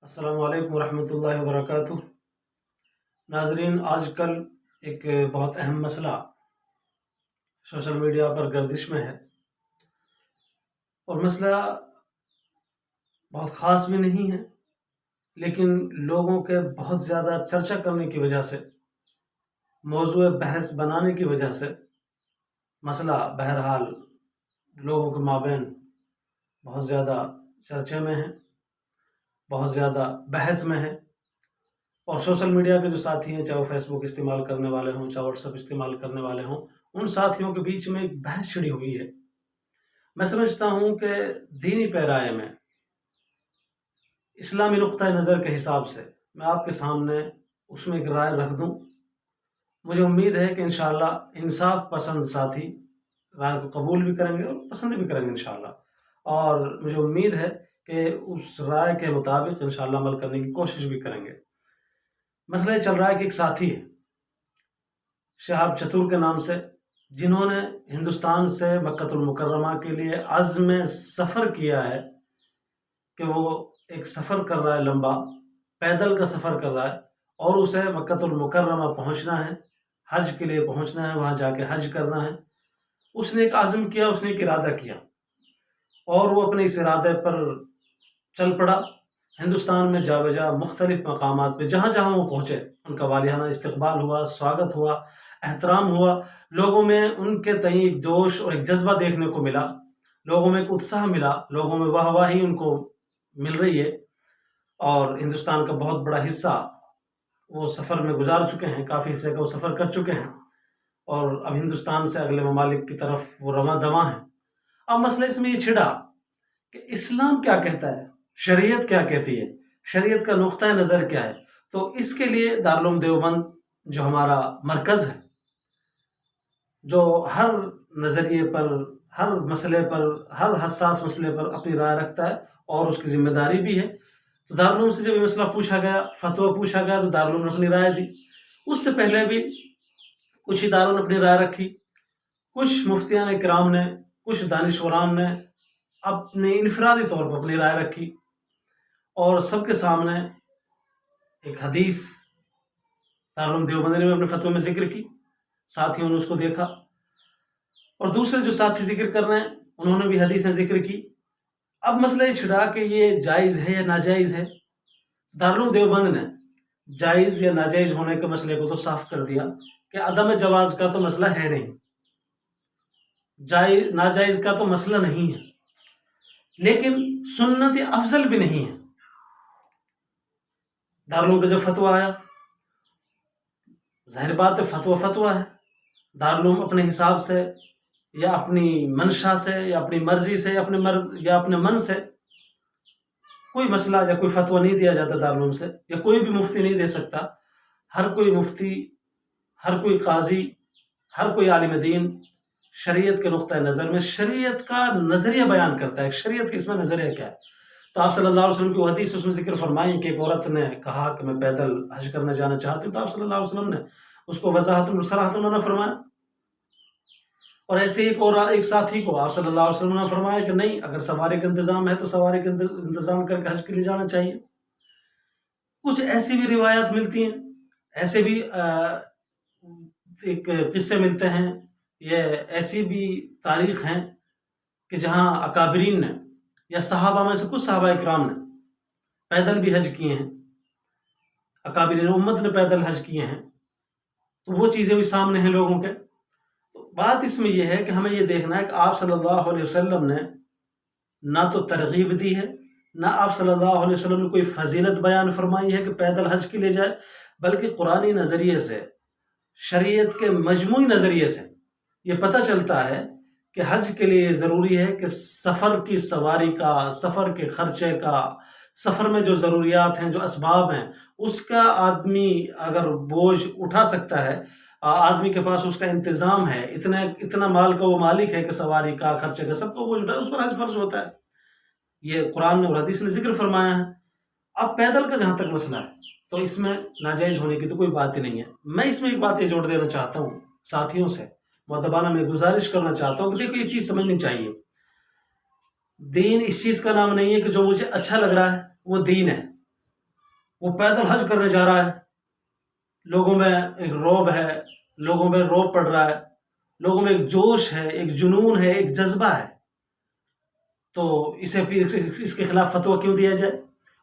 السلام علیکم ورحمۃ اللہ وبرکاتہ۔ ناظرین، آج کل ایک بہت اہم مسئلہ سوشل میڈیا پر گردش میں ہے، اور مسئلہ بہت خاص بھی نہیں ہے، لیکن لوگوں کے بہت زیادہ چرچا کرنے کی وجہ سے، موضوع بحث بنانے کی وجہ سے مسئلہ بہرحال لوگوں کے مابین بہت زیادہ چرچے میں ہے، بہت زیادہ بحث میں ہے۔ اور سوشل میڈیا کے جو ساتھی ہیں، چاہے وہ فیس بک استعمال کرنے والے ہوں، چاہے واٹس ایپ استعمال کرنے والے ہوں، ان ساتھیوں کے بیچ میں ایک بحث چھڑی ہوئی ہے۔ میں سمجھتا ہوں کہ دینی پیرائے میں اسلامی نقطۂ نظر کے حساب سے میں آپ کے سامنے اس میں ایک رائے رکھ دوں۔ مجھے امید ہے کہ انشاءاللہ انصاف پسند ساتھی رائے کو قبول بھی کریں گے اور پسند بھی کریں گے انشاءاللہ، اور مجھے امید ہے کہ اس رائے کے مطابق انشاءاللہ عمل کرنے کی کوشش بھی کریں گے۔ مسئلہ یہ چل رہا ہے کہ ایک ساتھی ہے شہاب چتور کے نام سے، جنہوں نے ہندوستان سے مکہ المکرمہ کے لیے عزم سفر کیا ہے کہ وہ ایک سفر کر رہا ہے، لمبا پیدل کا سفر کر رہا ہے، اور اسے مکہ المکرمہ پہنچنا ہے، حج کے لیے پہنچنا ہے، وہاں جا کے حج کرنا ہے۔ اس نے ایک عزم کیا، اس نے ایک ارادہ کیا، اور وہ اپنے اس ارادے پر چل پڑا۔ ہندوستان میں جا بجا مختلف مقامات پہ جہاں جہاں وہ پہنچے، ان کا والیانہ استقبال ہوا، سواگت ہوا، احترام ہوا، لوگوں میں ان کے تئیں ایک جوش اور ایک جذبہ دیکھنے کو ملا، لوگوں میں ایک اتساہ ملا، لوگوں میں واہ واہی ان کو مل رہی ہے، اور ہندوستان کا بہت بڑا حصہ وہ سفر میں گزار چکے ہیں، کافی حصے کا وہ سفر کر چکے ہیں، اور اب ہندوستان سے اگلے ممالک کی طرف وہ رواں دواں ہیں۔ اب مسئلہ اس میں یہ چھڑا کہ اسلام کیا کہتا ہے، شریعت کیا کہتی ہے، شریعت کا نقطہ نظر کیا ہے۔ تو اس کے لیے دارالعلوم دیوبند جو ہمارا مرکز ہے، جو ہر نظریے پر، ہر مسئلے پر، ہر حساس مسئلے پر اپنی رائے رکھتا ہے، اور اس کی ذمہ داری بھی ہے، تو دارالعلوم سے جب یہ مسئلہ پوچھا گیا، فتویٰ پوچھا گیا، تو دارالعلوم نے اپنی رائے دی۔ اس سے پہلے بھی کچھ اداروں نے اپنی رائے رکھی، کچھ مفتیان کرام نے، کچھ دانشوران نے اپنے انفرادی طور پر اپنی رائے رکھی، اور سب کے سامنے ایک حدیث دارالعلوم دیوبند نے اپنے فتوے میں ذکر کی، ساتھیوں نے اس کو دیکھا، اور دوسرے جو ساتھی ذکر کر رہے ہیں انہوں نے بھی حدیثیں ذکر کی۔ اب مسئلہ یہ چھڑا کہ یہ جائز ہے یا ناجائز ہے۔ دارالعلوم دیوبند نے جائز یا ناجائز ہونے کے مسئلے کو تو صاف کر دیا کہ عدم جواز کا تو مسئلہ ہے نہیں، جائز ناجائز کا تو مسئلہ نہیں ہے، لیکن سنت افضل بھی نہیں ہے۔ دارالعلوم کا جب فتویٰ آیا، ظاہر بات ہے فتویٰ ہے، دارالعلوم اپنے حساب سے یا اپنی منشا سے یا اپنی مرضی سے یا اپنے من سے کوئی مسئلہ یا کوئی فتویٰ نہیں دیا جاتا دارالعلوم سے، یا کوئی بھی مفتی نہیں دے سکتا۔ ہر کوئی مفتی، ہر کوئی قاضی، ہر کوئی عالم دین شریعت کے نقطۂ نظر میں شریعت کا نظریہ بیان کرتا ہے، شریعت کا اس میں نظریہ کیا ہے۔ تو آپ صلی اللہ علیہ وسلم کی وہ حدیث اس میں ذکر فرمائی کہ ایک عورت نے کہا کہ میں پیدل حج کرنے جانا چاہتی ہوں، تو آپ صلی اللہ علیہ وسلم نے اس کو وضاحت صراحت انہوں نے فرمایا۔ اور ایسے ایک ساتھی کو آپ صلی اللہ علیہ وسلم نے فرمایا کہ نہیں، اگر سواری کا انتظام ہے تو سواری کا انتظام کر کے حج کے لیے جانا چاہیے۔ کچھ ایسی بھی روایات ملتی ہیں، ایسے بھی ایک قصے ملتے ہیں، یہ ایسی بھی تاریخ ہیں کہ جہاں اکابرین نے یا صحابہ میں سے کچھ صحابہ اکرام نے پیدل بھی حج کیے ہیں، اکابرین امت نے پیدل حج کیے ہیں، تو وہ چیزیں بھی سامنے ہیں لوگوں کے۔ تو بات اس میں یہ ہے کہ ہمیں یہ دیکھنا ہے کہ آپ صلی اللہ علیہ وسلم نے نہ تو ترغیب دی ہے، نہ آپ صلی اللہ علیہ وسلم نے کوئی فضیلت بیان فرمائی ہے کہ پیدل حج کے لیے جائے، بلکہ قرآنی نظریے سے، شریعت کے مجموعی نظریے سے یہ پتہ چلتا ہے کہ حج کے لیے ضروری ہے کہ سفر کی سواری کا، سفر کے خرچے کا، سفر میں جو ضروریات ہیں، جو اسباب ہیں، اس کا آدمی اگر بوجھ اٹھا سکتا ہے، آدمی کے پاس اس کا انتظام ہے، اتنا مال کا وہ مالک ہے کہ سواری کا، خرچے کا، سب کو بوجھ اٹھا، اس پر حج فرض ہوتا ہے۔ یہ قرآن نے اور حدیث نے ذکر فرمایا ہے۔ اب پیدل کا جہاں تک مسئلہ ہے تو اس میں ناجائز ہونے کی تو کوئی بات ہی نہیں ہے۔ میں اس میں ایک بات یہ جوڑ دینا چاہتا ہوں، ساتھیوں سے مؤدبانہ میں گزارش کرنا چاہتا ہوں کہ دیکھو یہ چیز سمجھنی چاہیے، دین اس چیز کا نام نہیں ہے کہ جو مجھے اچھا لگ رہا ہے وہ دین ہے، وہ پیدل حج کرنے جا رہا ہے، لوگوں میں ایک رعب ہے، لوگوں میں رعب پڑ رہا ہے، لوگوں میں ایک جوش ہے، ایک جنون ہے، ایک جذبہ ہے، تو اسے پھر اس کے خلاف فتویٰ کیوں دیا جائے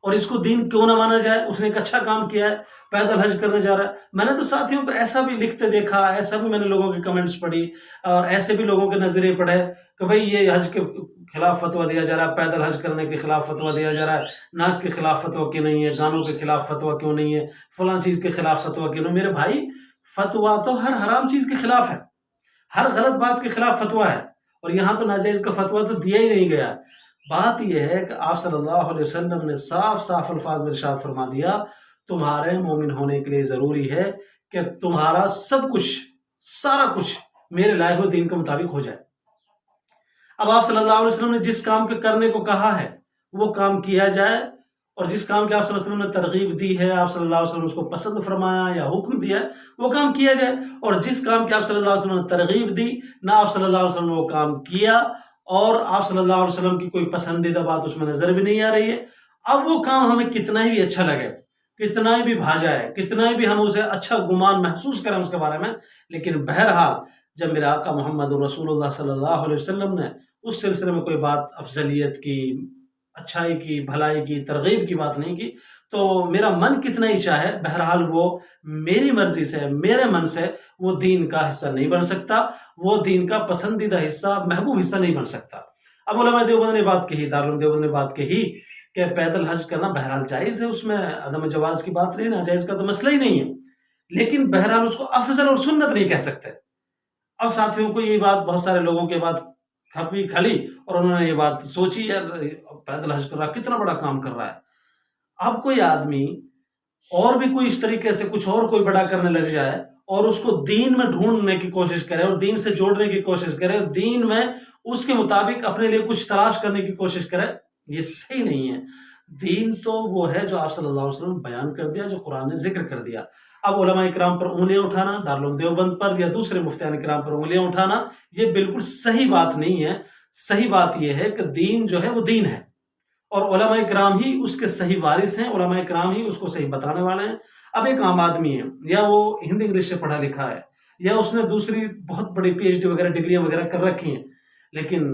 اور اس کو دین کیوں نہ مانا جائے؟ اس نے ایک اچھا کام کیا ہے، پیدل حج کرنے جا رہا ہے۔ میں نے تو ساتھیوں کو ایسا بھی لکھتے دیکھا، ایسا بھی میں نے لوگوں کے کمنٹس پڑھی اور ایسے بھی لوگوں کے نظریے پڑھے کہ بھئی یہ حج کے خلاف فتویٰ دیا جا رہا ہے، پیدل حج کرنے کے خلاف فتویٰ دیا جا رہا ہے، ناچ کے خلاف فتویٰ کیوں نہیں ہے، گانوں کے خلاف فتویٰ کیوں نہیں ہے، فلاں چیز کے خلاف فتویٰ کیوں نہیں؟ میرے بھائی، فتویٰ تو ہر حرام چیز کے خلاف ہے، ہر غلط بات کے خلاف فتویٰ ہے، اور یہاں تو ناجائز کا فتویٰ تو دیا ہی نہیں گیا۔ بات یہ ہے کہ آپ صلی اللہ علیہ وسلم نے صاف صاف الفاظ میں ارشاد فرما دیا، تمہارے مومن ہونے کے لیے ضروری ہے کہ تمہارا سب کچھ، سارا کچھ میرے لائے ہوئے دین کے مطابق ہو جائے۔ اب آپ صلی اللہ علیہ وسلم نے جس کام کے کرنے کو کہا ہے وہ کام کیا جائے، اور جس کام کی آپ صلی اللہ علیہ وسلم نے ترغیب دی ہے، آپ صلی اللہ علیہ وسلم نے اس کو پسند فرمایا یا حکم دیا ہے، وہ کام کیا جائے، اور جس کام کی آپ صلی اللہ علیہ وسلم نے ترغیب دی، نہ آپ صلی اللہ علیہ وسلم نے وہ کام کیا، اور آپ صلی اللہ علیہ وسلم کی کوئی پسندیدہ بات اس میں نظر بھی نہیں آ رہی ہے، اب وہ کام ہمیں کتنا ہی بھی اچھا لگے، کتنا ہی بھی بھا جائے، کتنا ہی بھی ہم اسے اچھا گمان محسوس کریں اس کے بارے میں، لیکن بہرحال جب میرے آقا محمد رسول اللہ صلی اللہ علیہ وسلم نے اس سلسلے میں کوئی بات افضلیت کی، اچھائی کی، بھلائی کی، ترغیب کی بات نہیں کی، تو میرا من کتنا ہی چاہے، بہرحال وہ میری مرضی سے، میرے من سے وہ دین کا حصہ نہیں بن سکتا، وہ دین کا پسندیدہ حصہ، محبوب حصہ نہیں بن سکتا۔ اب علماء دیوبند نے بات کہی، دارالعلوم دیوبند نے بات کہی کہ پیدل حج کرنا بہرحال جائز ہے، اس میں عدم جواز کی بات نہیں، ناجائز کا تو مسئلہ ہی نہیں ہے، لیکن بہرحال اس کو افضل اور سنت نہیں کہہ سکتے۔ اب ساتھیوں کو یہ بات، بہت سارے لوگوں کے بات کھلی اور انہوں نے یہ بات سوچی، یار پیدل حج کر رہا ہے، کتنا بڑا کام کر رہا ہے۔ اب کوئی آدمی اور بھی کوئی اس طریقے سے کچھ اور کوئی بڑا کرنے لگ جائے اور اس کو دین میں ڈھونڈنے کی کوشش کرے اور دین سے جوڑنے کی کوشش کرے، دین میں اس کے مطابق اپنے لیے کچھ تلاش کرنے کی کوشش کرے، یہ صحیح نہیں ہے۔ دین تو وہ ہے جو آپ صلی اللہ علیہ وسلم نے بیان کر دیا، جو قرآن نے ذکر کر دیا۔ اب علماء کرام پر انگلیاں اٹھانا، دارالعلوم دیوبند پر یا دوسرے مفتیان کرام پر انگلیاں اٹھانا، یہ بالکل صحیح بات نہیں ہے۔ صحیح بات یہ ہے کہ دین جو ہے وہ دین ہے، اور علماء کرام ہی اس کے صحیح وارث ہیں، علماء کرام ہی اس کو صحیح بتانے والے ہیں۔ اب ایک عام آدمی ہے، یا وہ ہندی انگلش سے پڑھا لکھا ہے، یا اس نے دوسری بہت بڑی پی ایچ ڈی وغیرہ ڈگریاں وغیرہ کر رکھی ہیں، لیکن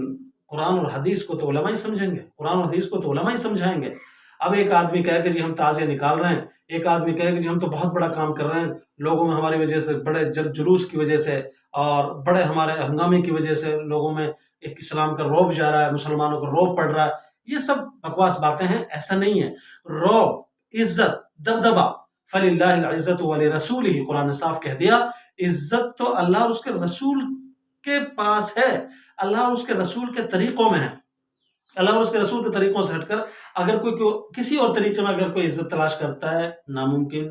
قرآن اور حدیث کو تو علماء ہی سمجھیں گے، قرآن اور حدیث کو تو علماء ہی سمجھائیں گے۔ اب ایک آدمی کہے کہ جی ہم تعزیہ نکال رہے ہیں، ایک آدمی کہے کہ جی ہم تو بہت بڑا کام کر رہے ہیں، لوگوں میں ہماری وجہ سے، بڑے جلوس کی وجہ سے اور بڑے ہمارے ہنگامے کی وجہ سے لوگوں میں ایک اسلام کا رعب جا رہا ہے، مسلمانوں کا رعب پڑ رہا ہے، یہ سب بکواس باتیں ہیں، ایسا نہیں ہے۔ رعب، عزت، دبدبہ، فَلِلَّهِ الْعِزَّةُ وَلِرَسُولِهِ، قرآن نے صاف کہہ دیا، عزت تو اللہ اور اس کے رسول کے پاس ہے، اللہ اور اس کے رسول کے طریقوں میں ہے۔ اللہ اور اس کے رسول کے طریقوں سے ہٹ کر اگر کوئی کسی اور طریقے میں اگر کوئی عزت تلاش کرتا ہے، ناممکن،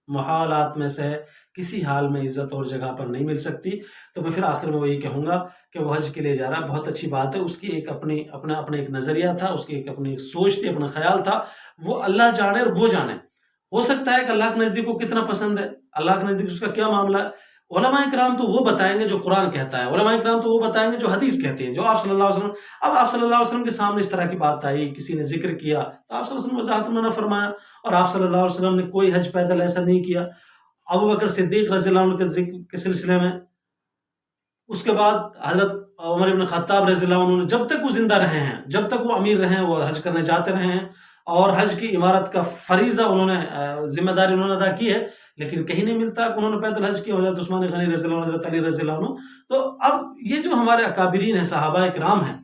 محالات میں سے کسی حال میں عزت اور جگہ پر نہیں مل سکتی، تو میں پھر آخر میں وہی کہوں گا کہ وہ حج کے لیے جا رہا ہے، بہت اچھی بات ہے، اس کی ایک اپنا ایک نظریہ تھا، اس کی ایک اپنی سوچ تھی، اپنا خیال تھا، وہ اللہ جانے اور وہ جانے۔ ہو سکتا ہے کہ اللہ کے نزدیک کو کتنا پسند ہے، اللہ کے نزدیک اس کا کیا معاملہ ہے، علماء کرام تو وہ بتائیں گے جو قرآن کہتا ہے، علماء کرام تو وہ بتائیں گے جو حدیث کہتے ہیں، جو آپ صلی اللہ علیہ وسلم۔ اب آپ صلی اللہ علیہ وسلم کے سامنے اس طرح کی بات آئی، کسی نے ذکر کیا، تو آپ صلی اللہ علیہ وسلم وضاحت منع فرمایا، اور آپ صلی اللہ علیہ وسلم نے کوئی حج پیدل ایسا نہیں کیا۔ ابو بکر صدیق رضی اللہ عنہ کے سلسلے میں، اس کے بعد حضرت عمر بن خطاب رضی اللہ عنہ نے، جب تک وہ زندہ رہے ہیں، جب تک وہ امیر رہے ہیں، وہ حج کرنے جاتے رہے ہیں، اور حج کی عمارت کا فریضہ انہوں نے، ذمہ داری انہوں نے ادا کی ہے، لیکن کہیں نہیں ملتا کہ انہوں نے پیدل حج کیا، حضرت عثمان غنی رضی اللہ عنہ، حضرت علی رضی اللہ عنہ۔ تو اب یہ جو ہمارے اکابرین ہیں، صحابہ کرام ہیں،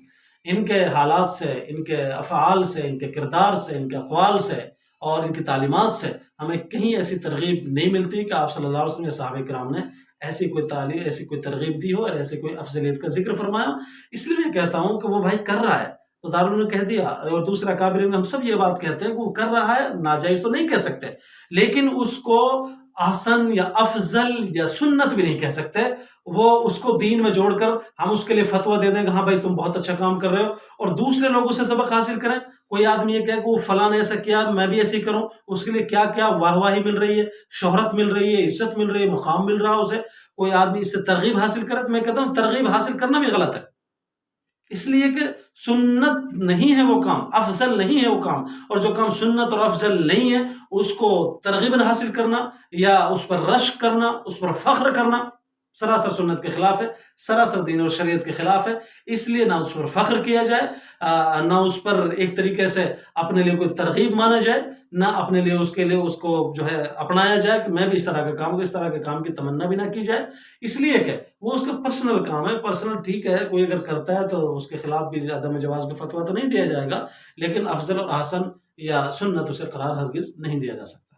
ان کے حالات سے، ان کے افعال سے، ان کے کردار سے، ان کے اقوال سے اور ان کی تعلیمات سے ہمیں کہیں ایسی ترغیب نہیں ملتی کہ آپ صلی اللہ علیہ وسلم یا صحابہ کرام نے ایسی کوئی تعلیم، ایسی کوئی ترغیب دی ہو اور ایسی کوئی افضلیت کا ذکر فرمایا۔ اس لیے میں کہتا ہوں کہ وہ بھائی کر رہا ہے تو دارالعلوم نے کہہ دیا، اور دوسرا اکابرین ہم سب یہ بات کہتے ہیں کہ وہ کر رہا ہے، ناجائز تو نہیں کہہ سکتے، لیکن اس کو احسن یا افضل یا سنت بھی نہیں کہہ سکتے۔ وہ اس کو دین میں جوڑ کر ہم اس کے لیے فتویٰ دے دیں کہ ہاں بھائی تم بہت اچھا کام کر رہے ہو، اور دوسرے لوگوں سے سبق حاصل کریں۔ کوئی آدمی یہ کہے کہ وہ فلاں نے ایسا کیا، میں بھی ایسے ہی کروں، اس کے لیے کیا کیا واہ واہی مل رہی ہے، شہرت مل رہی ہے، عزت مل رہی ہے، مقام مل رہا ہے اسے، کوئی آدمی اس سے ترغیب حاصل کرے، تو میں کہتا ہوں ترغیب حاصل کرنا بھی غلط ہے، اس لیے کہ سنت نہیں ہے وہ کام، افضل نہیں ہے وہ کام، اور جو کام سنت اور افضل نہیں ہے اس کو ترغیب حاصل کرنا یا اس پر رشک کرنا، اس پر فخر کرنا سراسر سنت کے خلاف ہے، سراسر دین اور شریعت کے خلاف ہے۔ اس لیے نہ اس پر فخر کیا جائے، نہ اس پر ایک طریقے سے اپنے لیے کوئی ترغیب مانا جائے، نہ اپنے لیے اس کے لیے اس کو جو ہے اپنایا جائے کہ میں بھی اس طرح کا کام، اس طرح کے کام کی تمنا بھی نہ کی جائے، اس لیے کہ وہ اس کا پرسنل کام ہے، پرسنل ٹھیک ہے، کوئی اگر کرتا ہے تو اس کے خلاف بھی عدم جواز کا فتویٰ تو نہیں دیا جائے گا، لیکن افضل اور احسن یا سنت اسے قرار ہرگز نہیں دیا جا سکتا۔